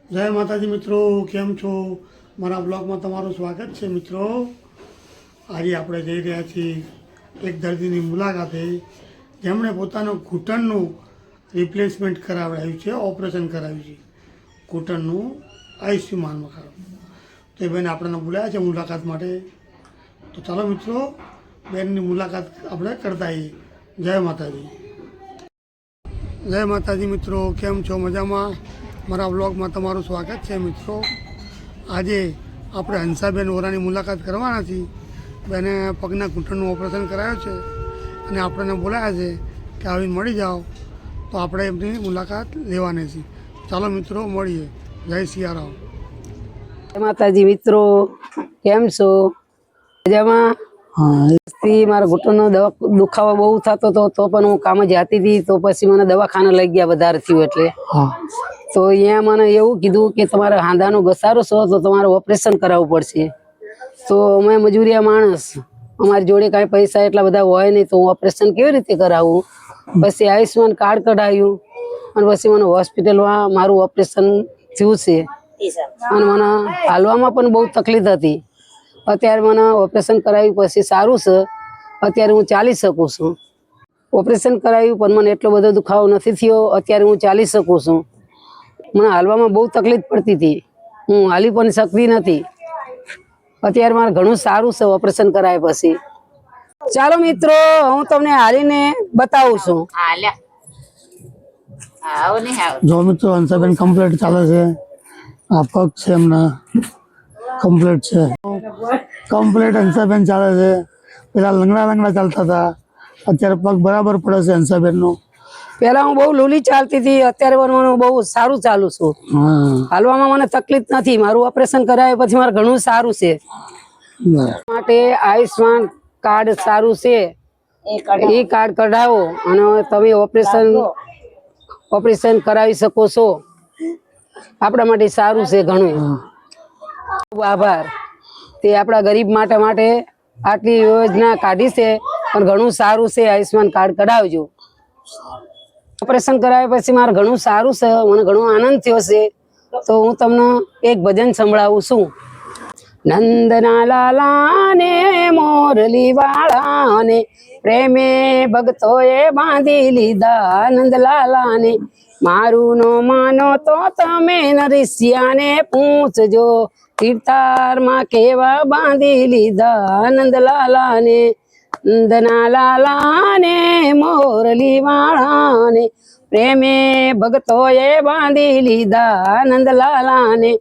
जय माताजी मित्रों, केम छो? मारा ब्लॉग में तमारू स्वागत है मित्रों। आज आप जई रह्या छीए एक दर्दी मुलाकाते जेमणे पोतानो घूंटणनुं रिप्लेसमेंट करावडाव्युं छे, ऑपरेशन कराव्युं छे घूंटणनुं आईसीयू में खड़ा। तो ए बेन आपणे बोलाया छे मुलाकात माटे। तो चलो मित्रों बेननी मुलाकात आपणे करता आवीए। जय माताजी। जय माताजी मित्रों, केम छो? मजामां? मारा ब्लॉग में तमारू स्वागत है मित्रों। आज आप हंसाबेन ओरानी मुलाकात करवाना छी। बेने पगना घूंटणनुं ऑपरेशन कराव्युं छे अने आपणे बोलाया छे कि आवीने मळी जाओ। तो आपणे एमनी मुलाकात लेवानी छे। चालो मित्रों मळीए। जय सियाराम। जय माताजी मित्रों, केम छो? मजामां? हाँ मारा घूंटणनो दुखाવો બહુ થતો હતો તો પણ હું કામ જાતી હતી તો પછી મને દવાખાને લઈ ગયા વધારે થયું એટલે हाँ તો અહીંયા મને એવું કીધું કે તમારે હાંધાનો ઘસારો છો તો તમારે ઓપરેશન કરાવવું પડશે। તો અમે મજૂરિયા માણસ અમારી જોડે કાંઈ પૈસા એટલા બધા હોય નહીં તો હું ઓપરેશન કેવી રીતે કરાવું? પછી આયુષ્માન કાર્ડ કઢાવ્યું અને પછી મને હોસ્પિટલમાં મારું ઓપરેશન થયું છે અને મને હાલવામાં પણ બહુ તકલીફ હતી। અત્યારે મને ઓપરેશન કરાવ્યું પછી સારું છે। અત્યારે હું ચાલી શકું છું। ઓપરેશન કરાવ્યું પણ મને એટલો બધો દુખાવો નથી થયો। અત્યારે હું ચાલી શકું છું। મને હાલવામાં બહુ તકલીફ પડતી હતી, હું હાલી પણ શકતી નથી। અત્યારે મારે ઘણું સારું છે ઓપરેશન કરાય પછી। ચાલો મિત્રો હું તમને હાલીને બતાવું છું। जो मित्रों हंसाबेन कम्प्लीट चाले छे। आ पग छे एमना कम्प्लीट छे। कम्प्लीट हंसाबेन चाले छे। पेला लंगड़ा लंगड़ा चालता था, अत्यारे पग बराबर पड़े छे हंसाबेन नो। પેલા હું બહુ લૂલી ચાલતી હતી, અત્યારે પણ મને બહુ સારું ચાલુ છું। हाँ હાલવામાં મને તકલીફ નથી। મારું ઓપરેશન કરાય પછી મારે ઘણું સારું છે। માટે આયુષ્માન કાર્ડ સારું છે એ કાર્ડ કઢાવો અને તમે ઓપરેશન કરાવી શકો છો। આપણા માટે સારું છે ઘણું। ખૂબ આભાર। તે આપણા ગરીબ માટે આટલી યોજના કાઢી છે પણ ઘણું સારું છે। આયુષ્માન કાર્ડ કઢાવજો। ઓપરેશન કરાવ્યા પછી મારે ઘણું સારું છે, મને ઘણો આનંદ થયો છે। તો હું તમને એક ભજન સંભળાવું છું। નંદના લાલા ને મોરલી વાળા ને પ્રેમે ભક્તોએ બાંધી લીધા। નંદલાલા ને મારું નો માનો તો તમે નરિસિયાને પૂછજો, તીર્થારમાં કેવા બાંધી લીધા। નંદલાલા ને નંદના લાલા ને મોરલી વાળા ને પ્રેમે ભક્તોએ બાંધી લીધા। નંદલાલા ને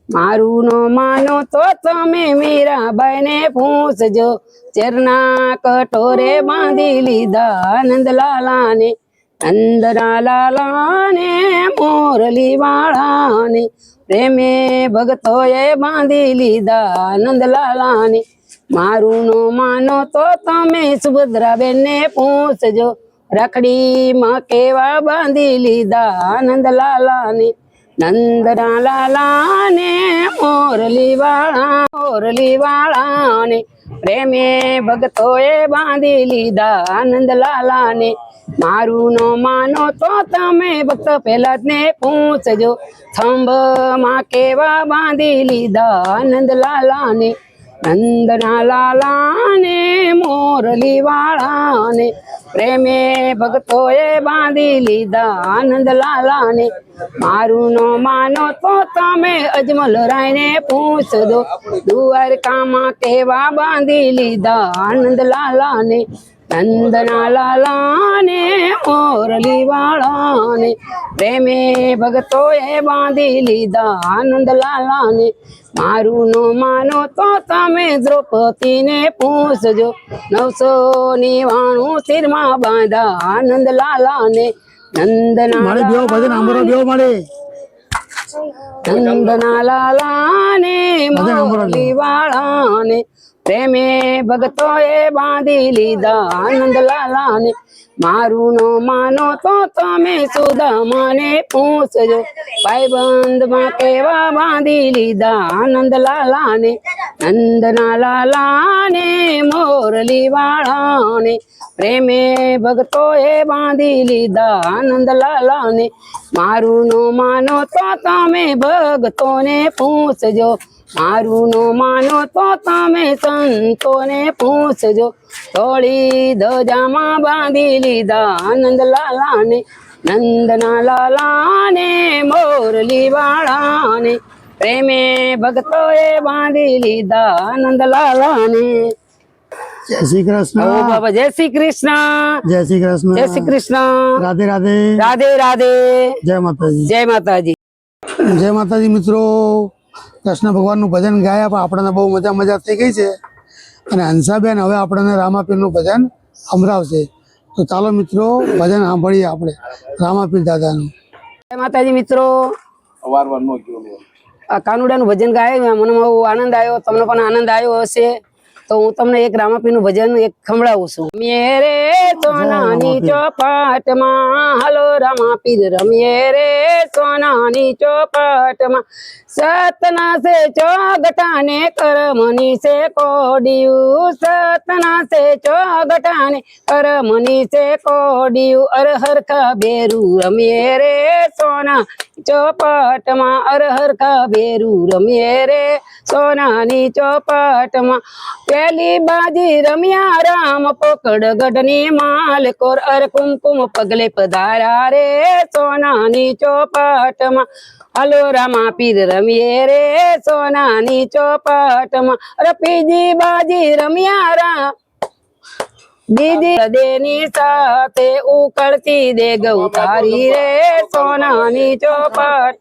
મારું નો માનો તો તમે મીરાબાઈ ને પૂછજો, ચરના કટોરે બાંધી લીધા। નંદલાલા ને નંદના લાલા ને મોરલી વાળા ને પ્રેમે ભક્તોએ બાંધી લીધા। નંદલાલા ને મારું નો માનો તો તમે સુભદ્રાબેન ને પૂછજો, રખડીમાં કેવા બાંધી લીધા। નંદલાલા ને નંદના લાલા ને મોરલી વાળા ને પ્રેમે ભક્તોએ બાંધી લીધા। નંદલાલા ને મારું નો માનો તો તમે ભક્ત પહેલા જ ને પૂછજો, થંભમાં કેવા બાંધી લીધા। નંદલાલા ને નંદના લાલા ને મોરલી વાળા ને પ્રેમે ભક્તોએ બાંધી લીધા। નંદલાલા ને મારું નો માનો તો તમે અજમલ રાય ને પૂછજો, દ્વારકામાં કેવા બાંધી લીધા। નંદલાલા ને નંદના લાલા ને મોરલી વાળા ને પ્રેમે ભક્તોએ બાંધી લીધા। નંદલાલા ને મારું નો માનો તો તમે દ્રૌપદી ને પૂછજો, 999 શિરમાં બાંધા। નંદલાલા ને નંદના લાલા ને મોરલી વાળા ને પ્રેમે ભક્તોએ બાંધી લીધા આનંદ લાલાને મારું નો માનો તો તમે સુદામાને પૂછજો ભાઈબંધમાં કેવા બાંધી લીધા આનંદ લાલાને નંદના લાલાને મોરલી વાળાને પ્રેમે ભક્તોએ બાંધી લીધા આનંદ લાલાને મારું નો માનો તો તમે ભક્તોને પૂછજો મારું નો માનો તો તમે સંતોને પૂછજો થોડી ધજામાં બાંધી લીધા આનંદ લાલાને નંદના લાલાને મોરલી વાળાને પ્રેમે ભક્તોએ બાંધી લીધા આનંદ લાલાને જય શ્રી કૃષ્ણ. ઓ બાબા જય શ્રી કૃષ્ણ જય શ્રી કૃષ્ણ. જય શ્રી કૃષ્ણ રાધે રાધે. રાધે રાધે જય માતાજી. જય માતાજી. જય માતાજી મિત્રો. કૃષ્ણ ભગવાનનું ભજન ગાયા પણ આપણને બહુ મજા થઈ ગઈ છે અને હંસાબેન હવે આપણને રામાપીરનું ભજન સંભળાવશે. તો ચાલો મિત્રો ભજન સાંભળીએ આપણે રામાપીર દાદાનું. જય માતાજી મિત્રો. આ કાનુડાનું ભજન ગાય મને બહુ આનંદ આવ્યો, તમને પણ આનંદ આવ્યો હશે. તો હું તમને એક રામાપીરનું ભજન એક સંભળાવું છું. મેરે સોનાની ચોપાટમાં હાલો રામાપીર રમીએ રે સોનાની ચોપાટમાં સતના સે ચોગટાને કરમની સે કોડિયું સતના સે ચોગટાને કરમની સે કોડિયું અરહરખા બેરું રમીએ રે સોના ચોપાટમાં અરહરખા બેરું રમીએ રે સોનાની ચોપાટમાં પેલી બાજી રમ્યા રામ પોકડ ગઢની માલકોર અર કુમકુમ પગલે પધારા રે સોનાની ચોપાટમાં હાલો રામાપીર રમીએ રે સોનાની ચોપાટમાં અરે બીજી બાજી રમ્યા રામ બીજી દેની સાથે ઉકળતી દે ગૌતારી રે સોનાની ચોપાટ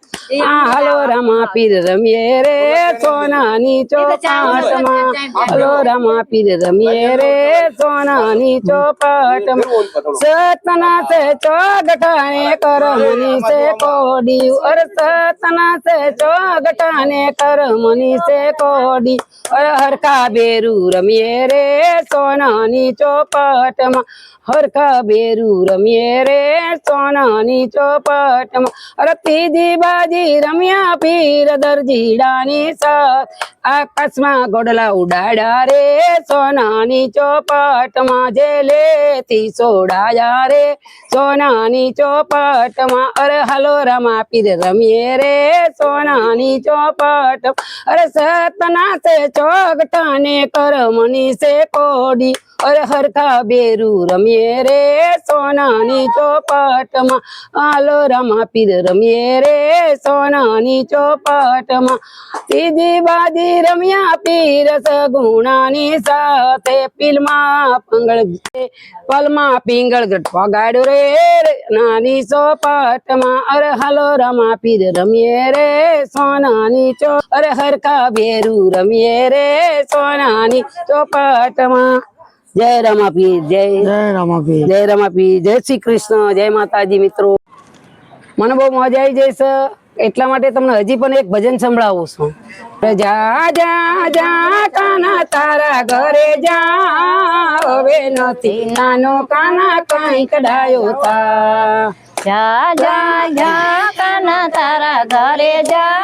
હાલો રામાપીર રમીએ રે સોનાની ચોપાટમાં હાલો રામાપીર રમીએ રે સોનાની ચોપાટમાં સતના સે ચોગટાને કરમની સે કોડિયું અર સતના સે ચોગટાને કરમની સે કોડી અર હરખા બેરું રમીએ રે સોનાની ચોપાટમાં હરખા બેરું રમીએ રે સોનાની ચોપાટમાં અરે ત્રીજી બાજી રમ્યા પીર દરજીડાની સાથ આકાશમાં ગોડલા ઉડાડ્યા રે સોનાની ચોપાટમાં જેલેથી સોડાયા રે સોનાની ચોપાટમાં અરે હાલો રામાપીર રમીએ રે સોનાની ચોપાટમાં અરે સતના સે ચોગટાને કરમની સે કોડી અરે હરખા બેરું રમીએ રે સોનાની ચોપાટમાં હાલો રામાપીર રમીએ રે સોનાની ચોપાટમાં ત્રીજી બાજી રમ્યા પીર સગુણાની સાથે પલમાં પિંગળ ગઢવા ગાડ્યો રે નાની ચોપાટમાં અરે હાલો રામાપીર રમીએ રે સોનાની ચો અરે હરખા બેરું રમીએ રે સોનાની ચોપાટમાં જય રામાપીર જય રામાપીર. જય રામાપીર જય શ્રી કૃષ્ણ જય માતાજી. મિત્રો મને બહુ મજા આવી જાય છે એટલા માટે તમને હજી પણ એક ભજન સંભળાવું છું. જા જા જા કાના તારા ઘરે જા હવે નથી નાનો કાના કઈ કડાયો તા જા જા જા કાના તારા ઘરે જા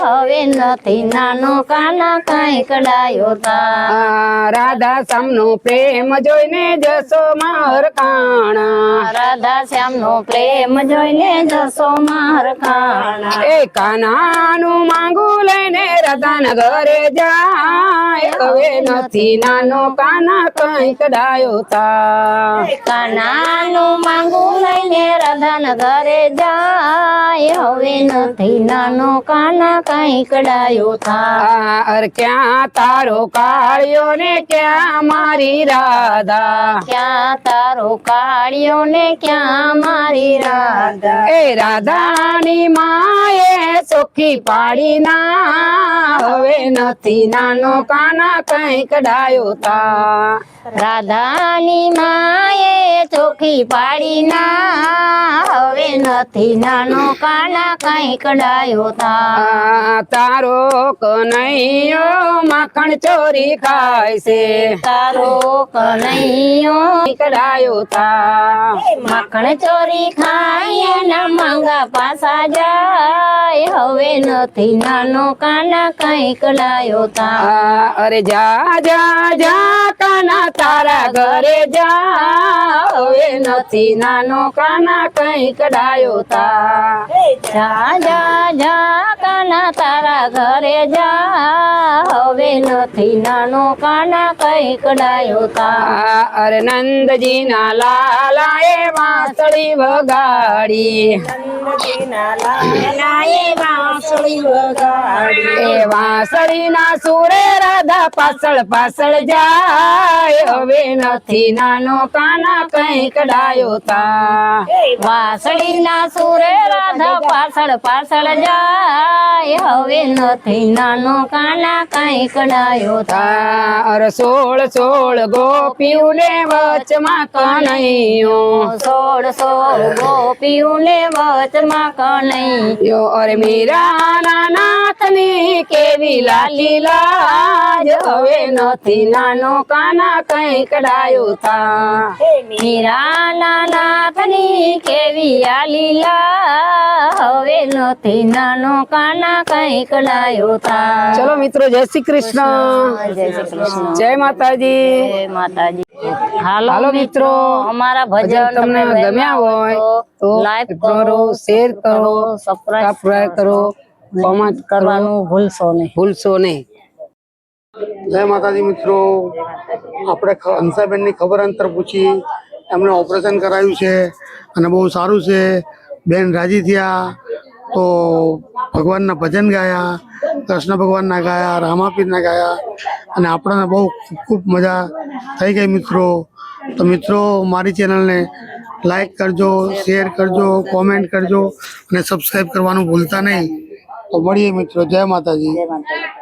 હવે નથી નાનો કાના કઈ કડાયો તા રાધા શ્યામનો પ્રેમ જોઈને જશો માર કાણા રાધા શ્યામનો પ્રેમ જોઈને જશો માર કાણા એ કાનાનું માંગુ લઈને રાધાના ઘરે જાય હવે નથી નાનો કાના કઈ કડાયો તા કાનાનું માંગુ લઈને રાધાના ઘરે જાય હવે નથી નાનો કાના કઈ કડાયો તા અર ક્યાં તારો કાળિયો ને ક્યાં મારી રાધા ક્યાં તારો કાળિયો ને ક્યાં મારી રાધા એ રાધાની માએ સોખી પાડી ના હવે નથી નાનો કાના કઈ કડાયો તા રાધાની માએ ચોખી પાડી ના હવે નથી નાનો કાના કઈક ડાયો થા તારો કનૈયો માખણ ચોરી ખાય છે તારો કનૈયો કડાયો તા માખણ ચોરી ખાય એના માંગા પાસા જાય હવે નથી નાનો કાના કઈક ડાયો થા અરે જા જા જા કાના તારા ઘરે જા હવે નથી નાનો કાના કઈ કડાયો તા જા જા જા કાના તારા ઘરે જા હવે નથી નાનો કાના કઈ કડાયો તા અરે નંદજી ના લાલા એ વાંસળી વગાડી એ વાંસળી ના સુરે રાધા પાછળ પાછળ જાય હવે નથી નાનો કાના કઈ કડાયો તા વાસળી ના સુરે રાધા પાછળ પાછળ જાય હવે નથી નાનો કાના કઈ કડાયો તા અરે સોળ સોળ ગોપીઓને વચમાં કનૈયો સોળ સોળ ગોપીઓને વચમાં કનૈયો અરે મીરાના નાથની કેવી લાલી લાજ હવે નથી નાનો કાના કઈ કડાયો તા મીરાના નાથની કેવી આ લીલા હવે નથી નાનો કાના કઈ કડાયો તા ચલો મિત્રો જય શ્રી કૃષ્ણ જય શ્રી કૃષ્ણ જય માતાજી જય માતાજી હાલો હાલો મિત્રો, અમારા ભજન ભજન તમને ગમ્યા હોય તો લાઈક કરો, શેર કરો, સબસ્ક્રાઇબ કરો, કોમેન્ટ કરવાનું ભૂલશો નહીં. જય માતાજી મિત્રો, આપણે હંસાબેનની ખબર અંતર પૂછી, એમને ઓપરેશન કરાયું છે અને બહુ સારું છે. બેન રાજી થયા તો ભગવાનના ભજન ગાયા, કૃષ્ણ ભગવાનના ગાયા, રામાપીરના ગાયા અને આપણને બહુ ખૂબ મજા થઈ ગઈ મિત્રો. તો મિત્રો મારી ચેનલને લાઈક કરજો, શેર કરજો, કોમેન્ટ કરજો અને સબસ્ક્રાઈબ કરવાનું ભૂલતા નહીં. તો મળીએ મિત્રો, જય માતાજી. જય માતાજી.